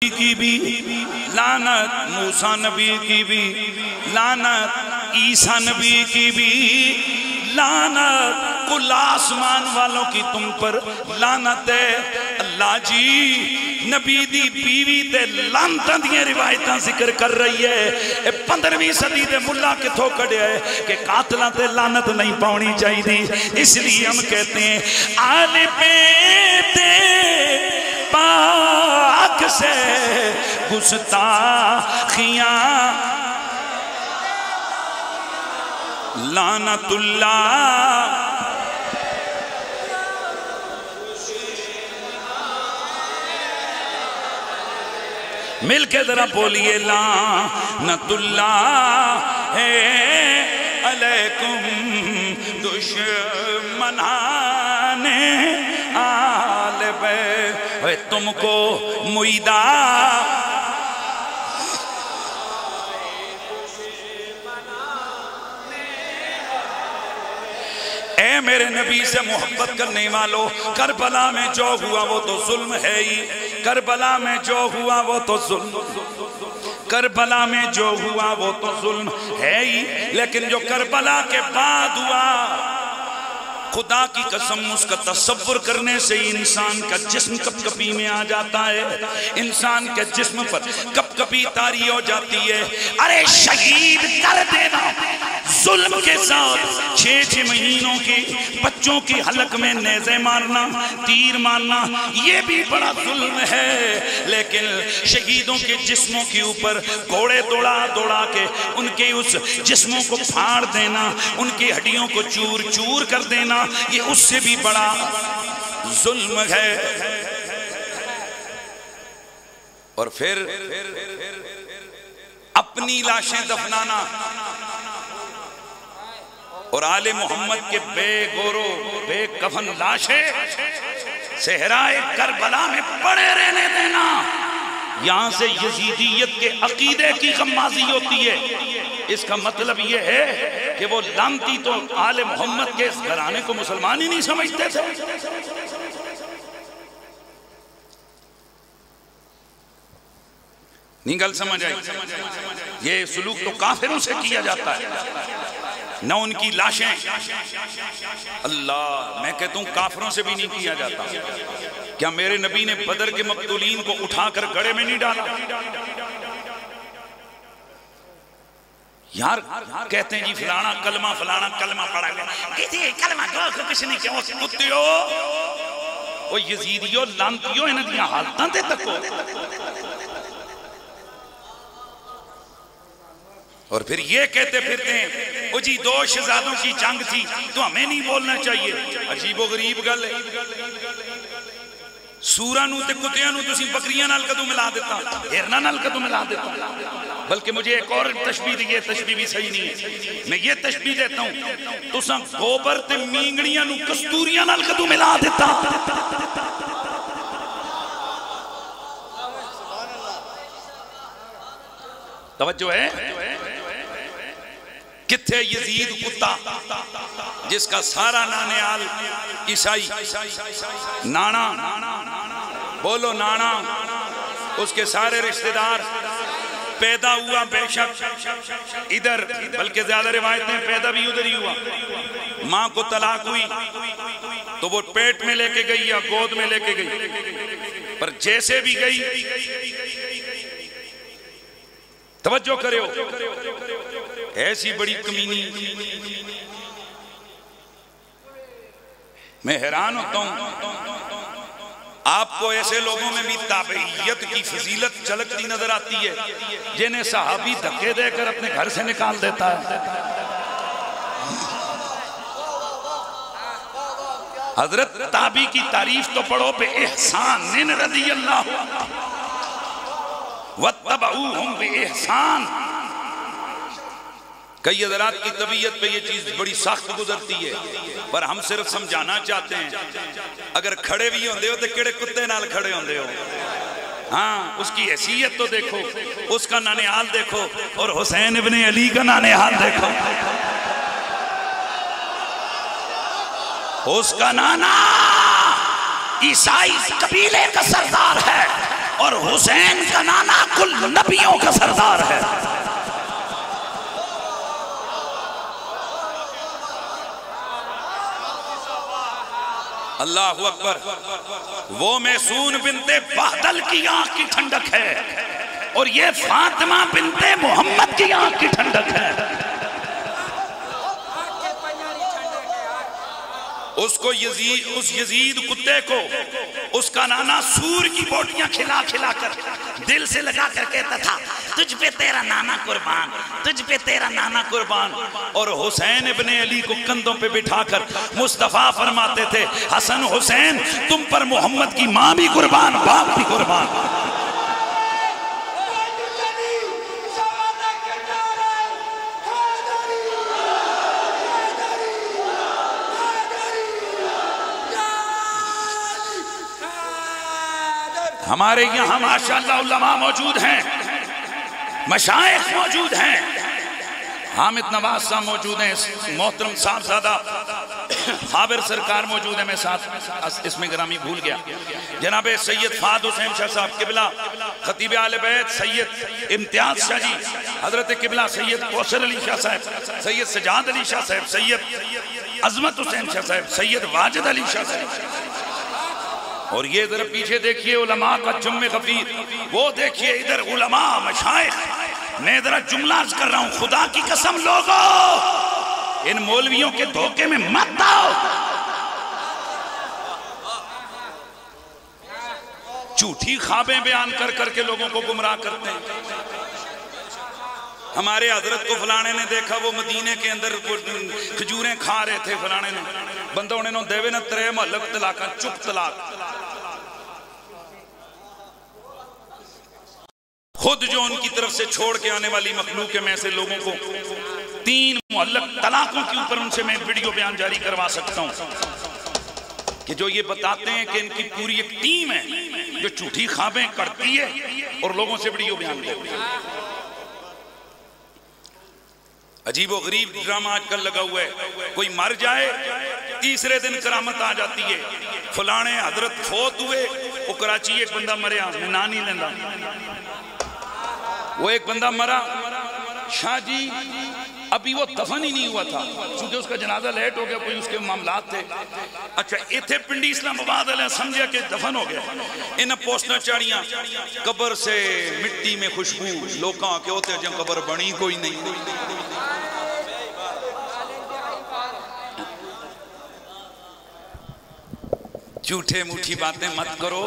کی بھی لعنت، موسیٰ نبی کی بھی لعنت، عیسیٰ نبی کی بھی لعنت، کل آسمان والوں کی تم پر لعنت ہے۔ اللہ جی نبی دی بیوی تے لعنتاں دیئے روایتاں ذکر کر رہی ہے۔ 15ویں صدی دے ملا کتھوں کڑے ہے کہ قاتلاں تے لعنت نہیں پاؤنی چاہی دی، اس لیے ہم کہتے ہیں آل بیت پاک سے گستاخیاں لعنت اللہ۔ مل کے ذرا بولیے لعنت اللہ ہے علیکم دشمنان آل بیت، تم کو مئیدہ اے میرے نبی سے محبت کرنے والوں، کربلا میں جو ہوا وہ تو ظلم ہے ہی، کربلا میں جو ہوا وہ تو ظلم، کربلا میں جو ہوا وہ تو ظلم ہے ہی، لیکن جو کربلا کے بعد ہوا خدا کی قسم اس کا تصور کرنے سے انسان کا جسم کپ کپی میں آ جاتا ہے، انسان کے جسم پر کپ کپی طاری ہو جاتی ہے۔ ارے شہید کر دینا ظلم کے ساتھ 6 مہینوں کے بچوں کی حلق میں نیزے مارنا، تیر مارنا، یہ بھی بڑا ظلم ہے، لیکن شہیدوں کے جسموں کے اوپر گھوڑے دوڑا دوڑا کے ان کے اس جسموں کو پھاڑ دینا، ان کی ہڈیوں کو چور چور کر دینا، یہ اس سے بھی بڑا ظلم ہے۔ اور پھر اپنی لاشیں دفنانا اور آل محمد کے بے گورو بے کفن لاشیں صحرائے کربلا میں پڑے رہنے دینا، یہاں سے یزیدیت کے عقیدے کی غمازی ہوتی ہے۔ اس کا مطلب یہ ہے کہ وہ لعنتی تو آل محمد کے اس گھرانے کو مسلمان ہی نہیں سمجھتے تھے۔ نہیں گل سمجھ آئی؟ یہ سلوک تو کافروں سے کیا جاتا ہے، نہ ان کی لاشیں، اللہ میں کہتا ہوں کافروں سے بھی نہیں کیا جاتا۔ کیا میرے نبی نے بدر کے مقتولین کو اٹھا کر گڑھے میں نہیں ڈالا؟ یار کہتے ہیں جی فلانا کلمہ پڑھا گیا، کہتے کلمہ کو کچھ نہیں کیا، کتیو وہ یزیدیو لانتیو انہاں دیاں حالتاں تے تکو۔ اور پھر یہ کہتے پھرتے ہیں وہ جی 2 شہزادوں کی جنگ تھی تو ہمیں نہیں بولنا چاہیے۔ عجیب و غریب گل ہے، سوراں نو تے کتیاں نو تسی بکریاں نال کدوں ملا دیتا، ہرناں نال کدوں ملا دیتا؟ بلکہ مجھے ایک اور تشبیہ دی، یہ تشبیہ بھی صحیح نہیں ہے، میں یہ تشبیہ دیتا ہوں، تساں گوبر تے مینگڑیاں نو کستوریاں نال کدوں ملا دیتا؟ توجہ ہے؟ کتھے یزید کتا جس کا سارا نانیال عیسائی، نانا بولو نانا، اس کے سارے رشتہ دار پیدا ہوا بے شک ادھر، بلکہ زیادہ روایتیں پیدا بھی ادھر ہی ہوا، ماں کو طلاق ہوئی تو وہ پیٹ میں لے کے گئی یا گود میں لے کے گئی، پر جیسے بھی گئی توجہ کرے ہو، ایسی بڑی کمینی، میں حیران ہوتا ہوں آپ کو ایسے لوگوں میں بھی تابعیت کی فضیلت جھلکتی نظر آتی ہے جنہیں صحابی دھکے دے کر اپنے گھر سے نکال دیتا ہے۔ حضرت تابعی کی تعریف تو پڑھو بے احسان رضی اللہ وَاتَّبَعُوهُمْ بِإِحْسَانٍ۔ کئی حضرات کی طبیعت پہ یہ چیز بڑی سخت گزرتی ہے، پر ہم صرف سمجھانا چاہتے ہیں اگر کھڑے بھی ہوندے ہو تو کڑے کتے نال کھڑے ہوندے ہو، ہاں اس کی حیثیت تو دیکھو، اس کا نانیال دیکھو، اور حسین ابن علی کا نانیال دیکھو، اس کا نانا عیسائی قبیلے کا سردار ہے، اور حسین کا نانا کل نبیوں کا سردار ہے. اللہ اکبر. وہ میسون بنت بہدل کی آنکھ کی ٹھنڈک ہے اور یہ فاطمہ بنت محمد کی آنکھ کی ٹھنڈک ہے. اس کو اس یزید کتے کو اس کا نانا سور کی بوٹیاں کھلا کھلا کر دل سے لگا کر کہتا تھا تجھ پہ تیرا نانا قربان، تجھ پہ تیرا نانا قربان. اور حسین ابن علی کو کندھوں پہ بٹھا کر مصطفیٰ فرماتے تھے حسن حسین تم پر محمد کی ماں بھی قربان، باپ بھی قربان. ہمارے یہاں ماشاءاللہ علماء موجود ہیں، مشائخ موجود ہیں. حامد نواز صاحب موجود ہیں، محترم صاحبزادہ خابر سرکار موجود ہیں. میں ساتھ اس میں گرامی بھول گیا. جناب سید فہد حسین شاہ صاحب قبلہ، خطیب اہل بیت سید امتیاز شاہ جی، حضرت قبلہ سید کوثر علی شاہ صاحب، سید سجاد علی شاہ صاحب، سید عظمت حسین شاہ صاحب، سید واجد علی شاہ صاحب. اور یہ ذرا پیچھے دیکھیے علماء کا جم غفیر، وہ دیکھیے ادھر علماء مشائخ. میں ذرا جملہ عرض کر رہا ہوں، خدا کی قسم لوگو ان مولویوں کے دھوکے میں مت آؤ. جھوٹی خوابیں بیان کر کر کے لوگوں کو گمراہ کرتے ہیں. ہمارے حضرت کو فلانے نے دیکھا وہ مدینے کے اندر کھجوریں کھا رہے تھے، فلانے نے بندوں نے دیوے نہ ترے محلق طلاقہ چپ طلاق. خود جو ان کی طرف سے چھوڑ کے آنے والی مخلوق ہے، میں سے لوگوں کو 3 معلق طلاقوں کے اوپر ان سے میں ویڈیو بیان جاری کروا سکتا ہوں کہ جو یہ بتاتے ہیں کہ ان کی پوری ایک ٹیم ہے جو جھوٹی خوابیں کرتی ہے اور لوگوں سے ویڈیو بیان کرتی ہے. عجیب و غریب ڈرامہ آج کل لگا ہوا ہے. کوئی مر جائے تیسرے دن کرامت آ جاتی ہے. فلانے حضرت فوت ہوئے، وہ کراچی ایک بندہ مریا، میں نام نہیں لینا، وہ ایک بندہ مرا شاہ جی ابھی وہ دفن ہی نہیں ہوا تھا چونکہ اس کا جنازہ لیٹ ہو گیا، کوئی اس کے معاملات تھے. اچھا ایتھے پنڈی اسلام آباد علیہ سمجھا کہ دفن ہو گیا. انہیں پوسٹنا چاڑیاں قبر سے مٹی میں خوشبو، لوکاں کے ہوتے جن قبر بنی کوئی نہیں. جھوٹے موٹھی باتیں مت کرو،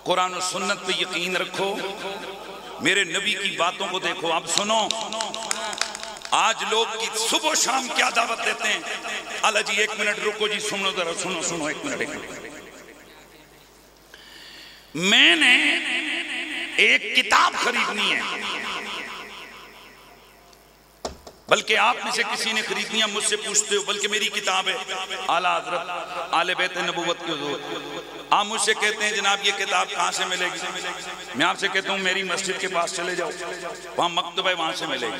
قرآن و سنت پہ یقین رکھو، میرے نبی کی باتوں کو دیکھو. اب سنو، آج لوگ کی صبح و شام کیا دعوت دیتے ہیں. اللہ جی 1 منٹ رکو جی، سنو ذرا، سنو 1 منٹ. میں نے ایک کتاب خریدنی ہے، بلکہ آپ میں سے کسی نے خریدنی ہے، مجھ سے پوچھتے ہو، بلکہ میری کتاب ہے اعلیٰ حضرت آل بیت نبوت کی حضور. آپ مجھ سے کہتے ہیں جناب یہ کتاب کہاں سے ملے گی؟ میں آپ سے کہتا ہوں میری مسجد کے پاس چلے جاؤ، وہاں مکتبہ ہے، وہاں سے ملے گی.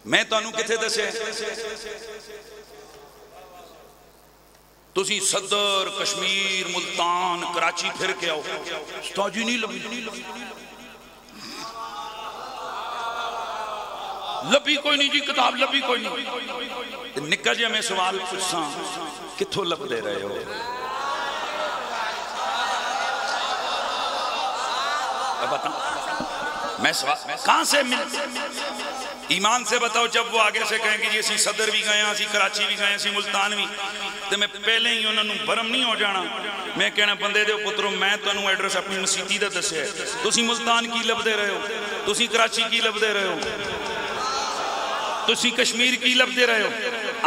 میں تو انہوں کتے دسے تسی صدر، کشمیر، ملتان، کراچی پھر کے آؤ، ستاجی نہیں لبی کوئی نہیں جی کتاب، لبی کوئی نہیں. نکل جائے میں سوال پوچھاں کتھوں لب دے رہے ہو؟ بتا میں سوال کہاں سے مل، ایمان سے بتاؤ. جب وہ آگے سے کہیں گے جی اسی صدر بھی گئے ہیں، اسی کراچی بھی گئے ہیں، اسی ملتان بھی، تو میں پہلے ہی انہوں نے برم نہیں ہو جانا. میں کہنا بندے دے پتروں میں تو انہوں ایڈریس اپنی مسیحی دا دسے ہے، تو اسی ملتان کی لب دے رہے ہو، تو اسی کراچی کی لب دے رہے ہو، تو اسی کشمیر کی لب دے رہے ہو.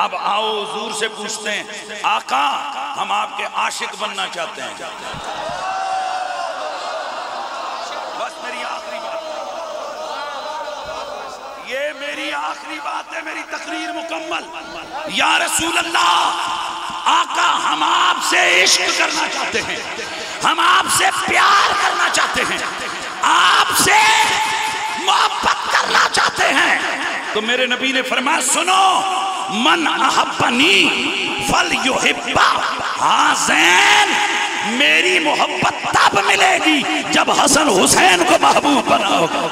اب آؤ حضور سے پوچھتے ہیں آقا ہم آپ کے عاشق بننا چاہتے ہیں. بس میری آخری بات، یہ میری آخری بات ہے، میری تقریر مکمل. یا رسول اللہ، آقا ہم آپ سے عشق کرنا چاہتے ہیں، ہم آپ سے پیار کرنا چاہتے ہیں، آپ سے محبت کرنا چاہتے ہیں. تو میرے نبی نے فرمایا سنو، من احبنی فلیحب حازین، میری محبت تب ملے گی جب حسن حسین کو محبوب بناؤ گا.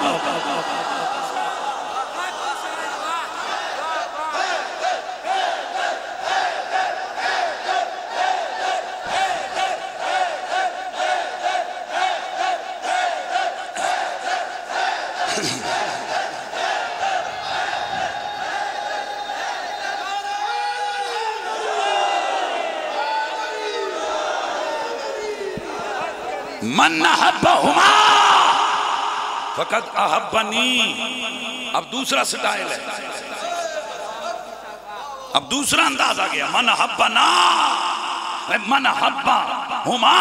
من احبہما فقد احبنی. اب دوسرا سٹائل ہے, اب دوسرا انداز آ گیا. من احبنا من احبہما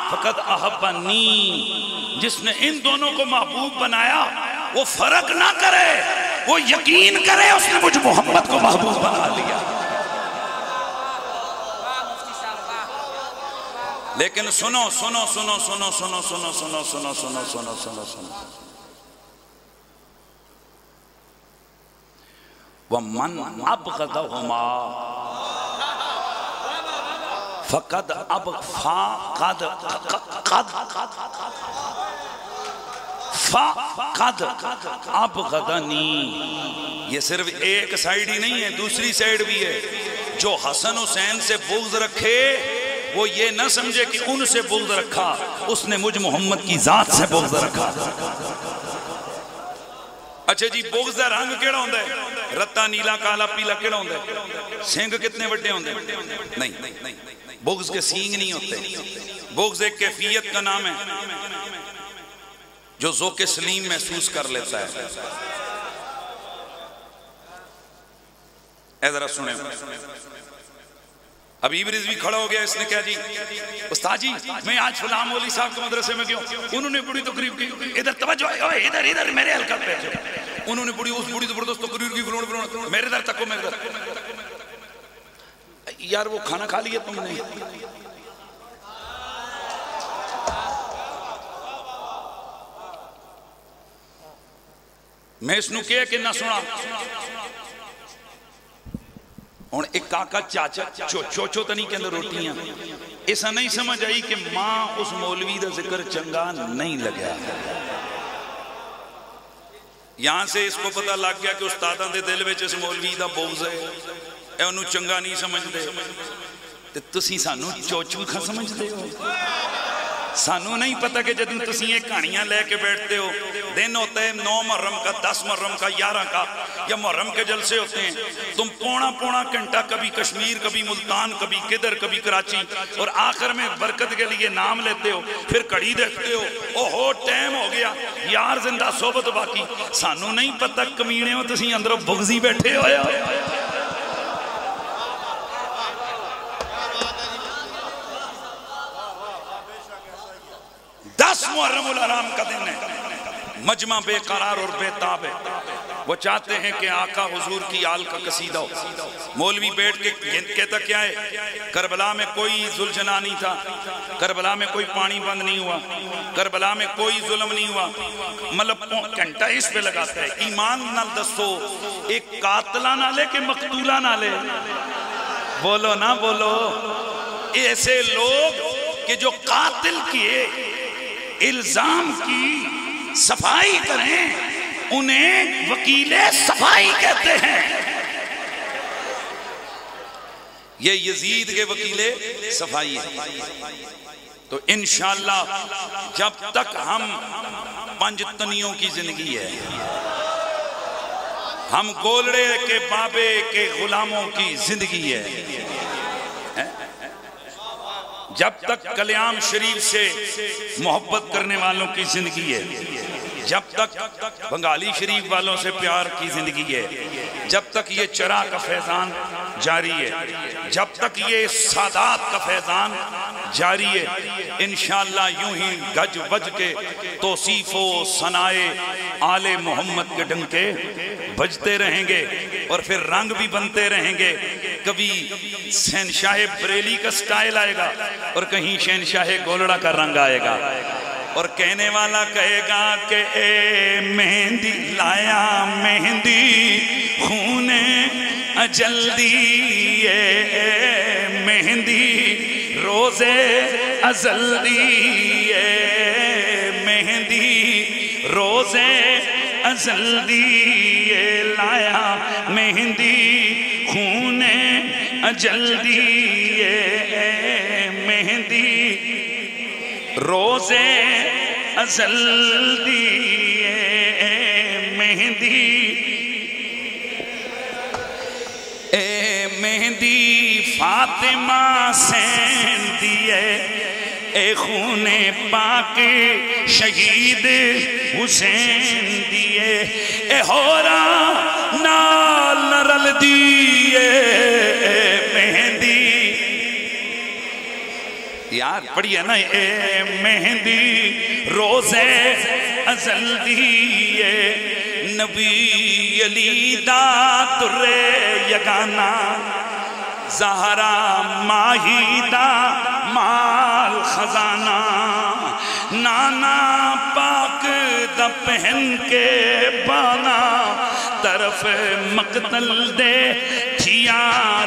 فقد احبنی. جس نے ان دونوں کو محبوب بنایا وہ فرق نہ کرے, وہ یقین کرے اس نے مجھ محمد کو محبوب بنا لیا. لیکن سنو سنو سنو سنو سنو سنو سنو سنو سنو سنو سنو سنو وَمَنْ أَبْغَضَهُمَا فَقَدْ أَبْغَضَنِي. یہ صرف ایک سائیڈ ہی نہیں ہے, دوسری سائیڈ بھی ہے. جو حسن حسین سے بغض رکھے وہ یہ نہ سمجھے کہ ان سے بغض رکھا, اس نے مجھ محمد کی ذات سے بغض رکھا. اچھا جی, بغض دا رنگ کیڑا ہوندہ ہے؟ رتا نیلا کالا پیلا کیڑا ہوندہ ہے؟ سینگ کتنے بڑے ہوندے ہیں؟ نہیں, بغض کے سینگ نہیں ہوتے. بغض ایک کیفیت کا نام ہے جو ذوق سلیم محسوس کر لیتا ہے. اے ذرا سنیں, حبیب رضوی کھڑا ہو گیا, اس نے کہا جی استاد جی میں آج فلاں مولوی صاحب کے مدرسے میں گیا. انہوں نے بڑی تقریب کی, ادھر توجہ ہے, ادھر ادھر میرے حلقہ پہ. انہوں نے بڑی زبردست تقریر کی, میرے در تک کو میرے در. یار وہ کھانا کھا لیا تم نے؟ میں اس نو کہے کہ نہ سنا. اور ایک کاکا چاچا چوچو تنی کے اندر روٹیاں, ایسا نہیں سمجھ آئی کہ ماں اس مولوی دا ذکر چنگا نہیں لگیا. یہاں سے اس کو پتہ لگ گیا کہ استاداں دے دل وچ اس مولوی دا بغض ہے, اے انہوں چنگا نہیں سمجھ دے. تے تسی سانو چوچو کھا سمجھ دے ہو. سانو نہیں پتہ کہ جدوں تسی یہ کہانیاں لے کے بیٹھتے ہو, دن ہوتا ہے 9 محرم کا, 10 محرم کا, 11 کا, یا محرم کے جلسے ہوتے ہیں, تم پونا گھنٹہ کبھی کشمیر, کبھی ملتان, کبھی کدھر, کبھی کراچی, اور آخر میں برکت کے لیے نام لیتے ہو, پھر کڑی دیکھتے ہو, اوہو ٹائم ہو گیا, یار زندہ صحبت باقی. سانو نہیں پتہ کمینے ہو تسی اندروں بغضی بیٹھے ہویا. محرم الحرام کا دن ہے, مجمع بے قرار اور بے تاب ہے. وہ چاہتے ہیں کہ آقا حضور کی آل کا قصیدہ ہو. مولوی بیٹھ کے کہتا کیا ہے, کربلا میں کوئی ذوالجناح نہیں تھا, کربلا میں کوئی پانی بند نہیں ہوا, کربلا میں کوئی ظلم نہیں ہوا. مطلب گھنٹہ اس پہ لگاتا ہے. ایمان نہ دسو, ایک قاتلہ نہ لے کہ مقتولہ نہ لے. بولو نہ بولو. ایسے لوگ کہ جو قاتل کیے الزام کی صفائی کریں, انہیں وکیل صفائی کہتے ہیں. یہ یزید کے وکیل صفائی ہے. تو انشاءاللہ جب تک ہم پنج تنیوں کی زندگی ہے, ہم گولڑے کے بابے کے غلاموں کی زندگی ہے, جب تک کلیام شریف سے محبت کرنے والوں کی زندگی ہے, جب تک بنگالی شریف والوں سے پیار کی زندگی ہے, جب تک یہ چرا کا فیضان جاری ہے, جب تک یہ سادات کا فیضان جاری ہے, انشاءاللہ یوں ہی گج وج کے توصیف و ثنائے آل محمد کے ڈنکے بجتے رہیں گے, اور پھر رنگ بھی بنتے رہیں گے. کبھی شہنشاہ بریلی کا سٹائل آئے گا, اور کہیں شہنشاہ گولڑا کا رنگ آئے گا, اور کہنے والا کہے گا کہ اے مہندی لایا مہندی خونے اجل دی, اے مہندی رو روزے ازل دیے مہندی روزے ازل دیے لایا مہندی خون اجل دیے مہندی روزے ازل دیے مہندی اے مہندی فاطمہ سین دیے اے خون پاک شہید حسین دیے اے ہورا نال نرل دیے مہندی یار پڑھئے نا اے مہندی روزے ازل دیے نبی علی دا در یگانا زہرا ماہی دا مال خزانہ نانا پاک دا پہن کے بانا طرف مقتل دے تھیا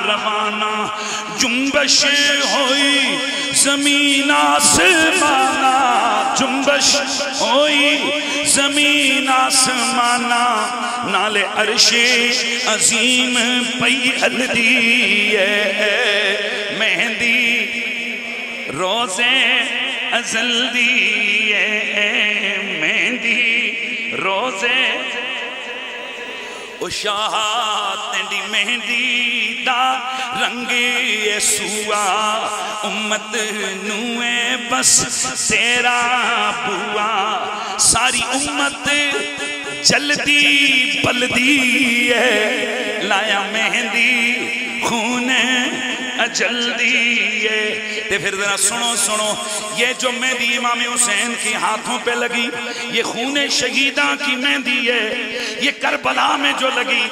روانہ جنبش ہوئی زمین آسمانہ جنبش ہوئی زمین آسمانہ نالے عرش عظیم پیل دیئے مہندی روزے ازل دیئے مہندی روزے اشاہت دی مہندی دا رنگ سوا امت نوے بس تیرا بوا ساری امت جلدی بلدی ہے لایا مہندی خون اجل دیئے تے پھر ذرا سنو یہ جو مہندی امام حسین کی ہاتھوں پہ لگی یہ خون شہیدہ کی مہندی ہے یہ کربلا میں جو لگی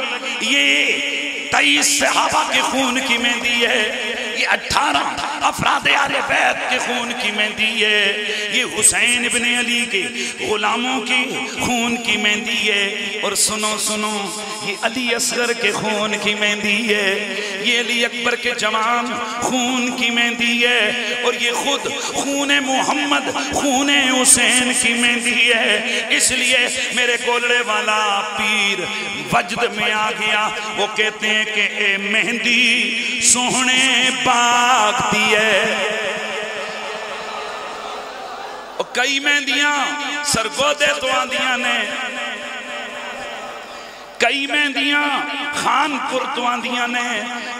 یہ 23 صحابہ کے خون کی مہندی ہے یہ 18 افراد اہل بیت کے خون کی مہندی ہے یہ حسین ابن علی کے غلاموں کی خون کی مہندی ہے اور سنو یہ علی اصغر کے خون کی مہندی ہے یہ علی اکبر کے جوان خون کی مہندی ہے اور یہ خود خون محمد خون حسین کی مہندی ہے اس لیے میرے گولڑے والا پیر وجد میں آ گیا وہ کہتے ہیں کہ اے مہندی سوہنے باغ دیئے اور کئی مہندیاں سرگودے تو آندیاں نے کئی مہندیاں خانپور تو آندیاں نے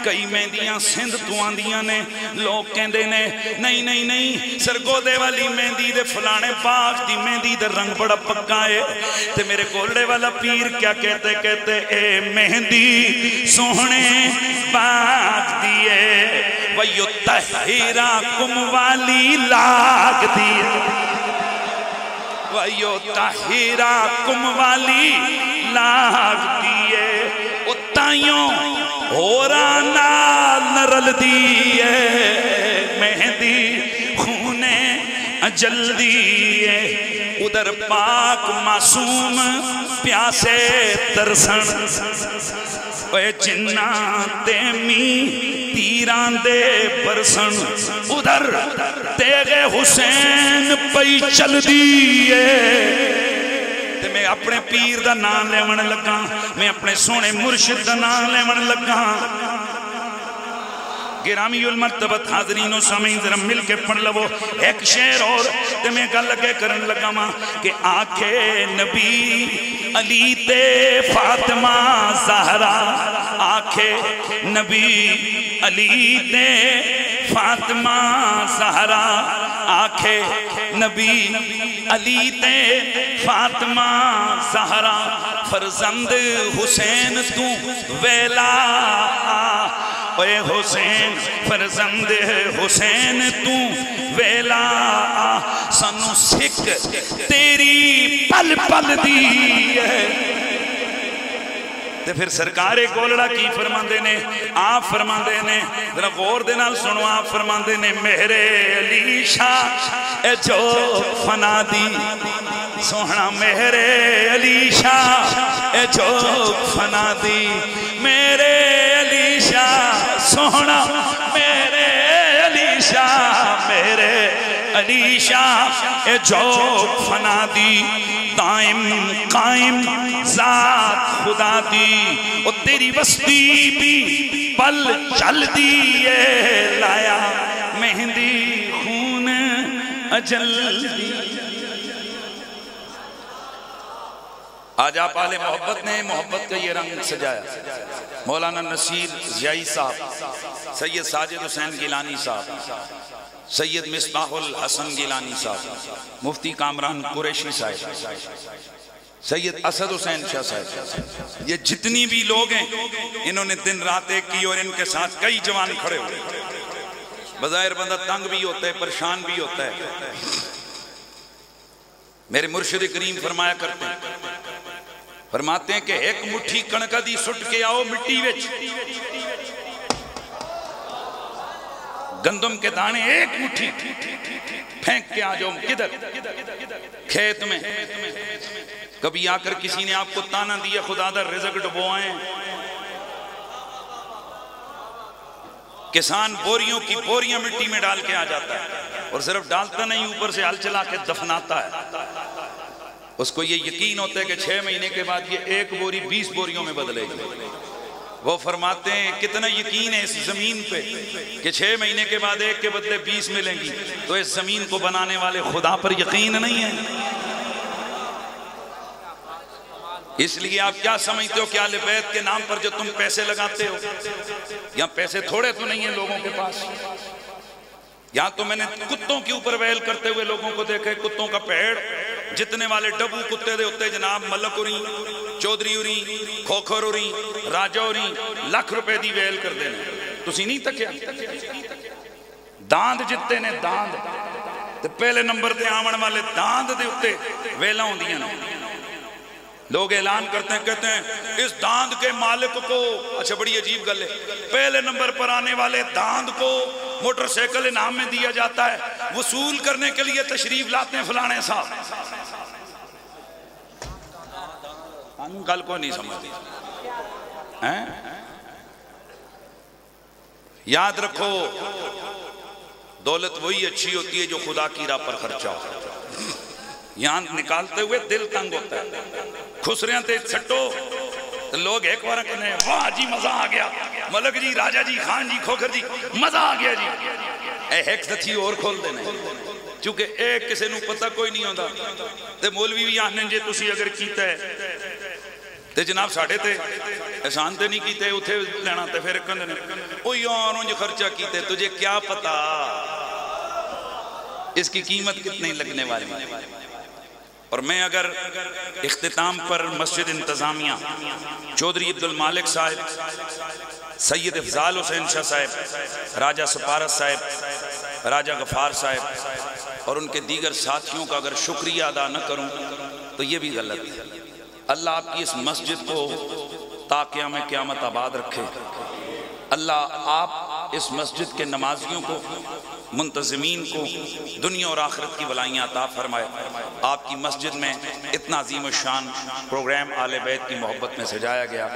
کئی مہندیاں سندھ تو آندیاں نے لوگ کہندے نے نہیں سرگودے والی مہندی دے فلانے باغ دی مہندی دے رنگ بڑا پکا ہے تے میرے گولڑے والا پیر کیا کہتے اے مہندی سوہنے باغ دیئے وَيُطَّهِرَكُمْ والی لاغ دیئے وَيُطَّهِرَكُمْ والی لاغ دیئے اتائیوں ہورانا نرل دیئے مہندی خونے اجل دیئے ادھر پاک معصوم پیاسے ترسن اے جنہ تیمی تیران دے برسن ادھر تیغ حسین پئی چل دیئے تے میں اپنے پیر دا نام لیون لگا میں اپنے سونے مرشد دا نام لیون لگا گرامی المرتبت حاضرین و سامعین ذرا مل کے پڑھ لو ایک شعر اور تے میں گل لگے کرن لگا ماں کہ آنکھیں نبی علی تے فاطمہ زہرا آنکھیں نبی علی تے فاطمہ زہرا آنکھیں نبی علی تے فاطمہ زہرا فرزند حسین تو ویلا اے حسین فرزند حسین تو ویلا سانو سکھ تیری پل پل دی ہے تے پھر سرکار گولڑا کی فرماندے نے آپ فرماندے نے ذرا غور دے نال سنو آپ فرماندے نے میرے علی شاہ اے جو فنا دی سوہنا میرے علی شاہ اے جو فنا دی میرے علی شاہ سوہنا میرے علی شاہ غیر علی شاہ جو فنا دی دائم قائم ذات خدا دی او تیری وسطی بھی پل چل دیئے لایا مہندی خون اجل دی. آج آپ آل محبت نے محبت کا یہ رنگ سجایا. مولانا نصیر ضیائی صاحب، سید ساجد حسین گیلانی صاحب، سید مصباح الحسن گیلانی صاحب، مفتی کامران قریشی صاحب، سید اسد حسین شاہ صاحب، یہ جتنی بھی لوگ ہیں انہوں نے دن رات ایک کی اور ان کے ساتھ کئی جوان کھڑے ہوئے. بظاہر بندہ تنگ بھی ہوتا ہے، پریشان بھی ہوتا ہے. میرے مرشد کریم فرمایا کرتے ہیں، فرماتے ہیں کہ ایک مٹھی کڑکا دی سٹ کے آؤ مٹی وچ، گندم کے دانے ایک مٹھی پھینک کے آ جاؤ. کدھر؟ کھیت میں. کبھی آ کر کسی نے آپ کو تانا دیا خدا دا رزق ڈبوائیں. کسان بوریوں کی بوریاں مٹی میں ڈال کے آ جاتا ہے اور صرف ڈالتا نہیں، اوپر سے ہل چلا کے دفناتا ہے. اس کو یہ یقین ہوتا ہے کہ 6 مہینے کے بعد یہ 1 بوری 20 بوریوں میں بدلے گی. وہ فرماتے ہیں کتنا یقین ہے اس زمین پہ کہ 6 مہینے کے بعد 1 کے بدلے 20 ملیں گی. تو اس زمین کو بنانے والے خدا پر یقین نہیں ہے. اس لیے آپ کیا سمجھتے ہو کہ اہل بیت کے نام پر جو تم پیسے لگاتے ہو، یہاں پیسے تھوڑے تو نہیں ہیں لوگوں کے پاس. یہاں تو میں نے کتوں کے اوپر ویل کرتے ہوئے لوگوں کو دیکھے. کتوں کا پیڑ جتنے والے ڈبو کتے دے ہوتے جناب ملک اوری، چودری اوری، کھوکھر اوری، راجہ اوری لاکھ روپے دی ویل کر دینے. تسی نہیں تکیا داند جتے نے داند تے پہلے نمبر دے آمن والے داند دے ہوتے ویلہ ہوں دیاں. لوگ اعلان کرتے ہیں، کہتے ہیں اس داند کے مالک کو، اچھا بڑی عجیب گل ہے، پہلے نمبر پر آنے والے داند کو موٹر سیکل انعام میں دیا جاتا ہے. وصول کرنے کے لیے تشریف لاتے ہیں فلانے صاحب. گل کو نہیں سمجھتی. یاد رکھو دولت وہی اچھی ہوتی ہے جو خدا کی راہ پر خرچہ ہو. یہاں نکالتے ہوئے دل تنگ ہوتا ہے. خسریاں تے چھٹو لوگ ایک بار کہنے ہیں واہ جی مزہ آ گیا، ملک جی، راجہ جی، خان جی، کھوکھر جی، مزہ آ گیا جی. ایک سچی اور کھول دینے چونکہ ایک کسے نو پتہ کوئی نہیں ہوتا. تے مولوی بھی آنے جے تسی اگر کیتا ہے تے جناب ساڑھے تے احسان تے نہیں کیتے اتھے لینا تے پھر کندنے او یاروں جو خرچہ کیتے تجھے کیا پتا اس کی قیمت کتنی لگنے والی. اور میں اگر اختتام پر مسجد انتظامیہ چودھری عبدالمالک صاحب، سید افضال حسین شاہ صاحب، راجہ سپارت صاحب، راجہ غفار صاحب اور ان کے دیگر ساتھیوں کا اگر شکریہ ادا نہ کروں تو یہ بھی غلط ہے. اللہ آپ کی اس مسجد کو تا قیام قیامت آباد رکھے. اللہ آپ اس مسجد کے نمازیوں کو، منتظمین کو دنیا اور آخرت کی بلائیاں عطا فرمائے. آپ کی مسجد میں اتنا عظیم الشان پروگرام آل بیت کی محبت میں سجایا گیا.